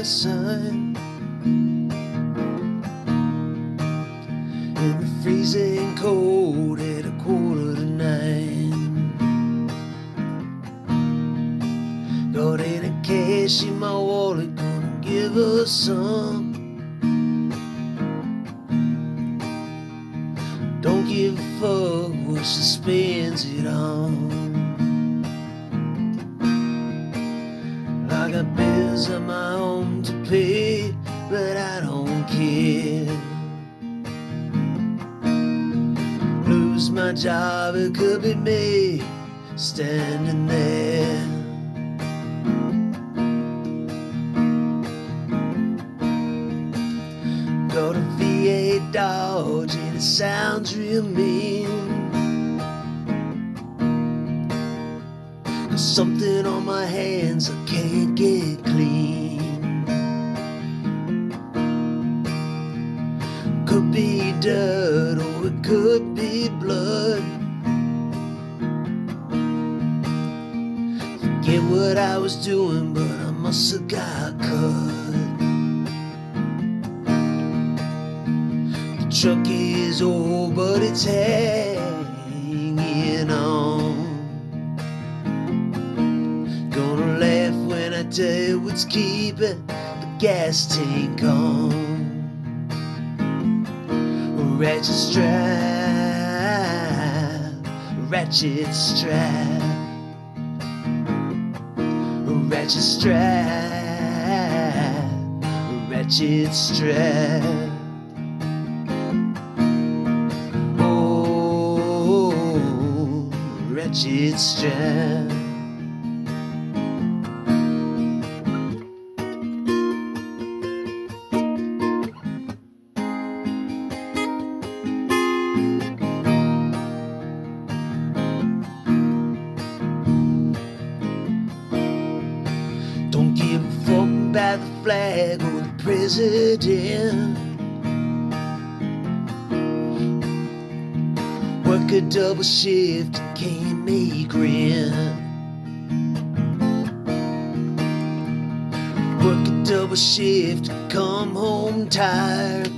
sun in the freezing cold at 8:45. Got any cash in my wallet, gonna give her some. Don't give a fuck what she spends it on. I got bills of my own to pay, but I don't care. Lose my job, it could be me standing there. Got a V8 Dodge and it sounds real mean. Got something on my hands I can't get clean. Could be dirt or it could be blood. Forget what I was doing, but I must have got cut. The truck is old, but it's hanging on. Gonna laugh when I tell you what's keeping the gas tank on. Ratchet strap, ratchet strap, ratchet strap, ratchet strap. Oh, ratchet strap. Don't give a fuck about the flag or the president. Work a double shift, can't make rent. Work a double shift, come home tired.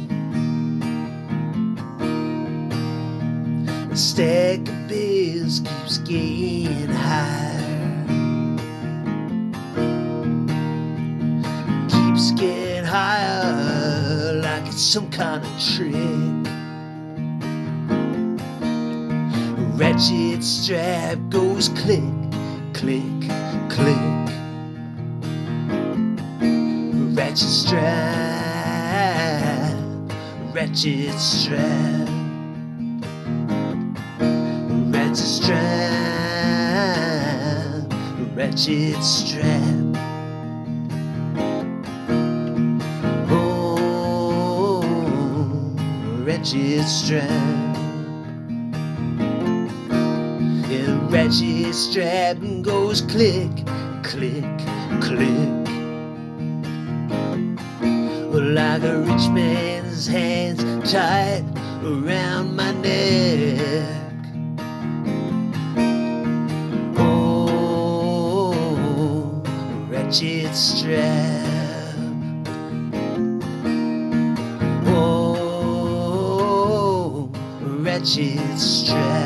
The stack of bills keeps getting higher. Get higher like it's some kind of trick. Ratchet strap goes click, click, click. Ratchet strap, ratchet strap, ratchet strap, ratchet strap. Ratchet strap, yeah, ratchet strap goes click, click, click. Like a rich man's hands tied around my neck. Oh, ratchet strap. Ratchet strap.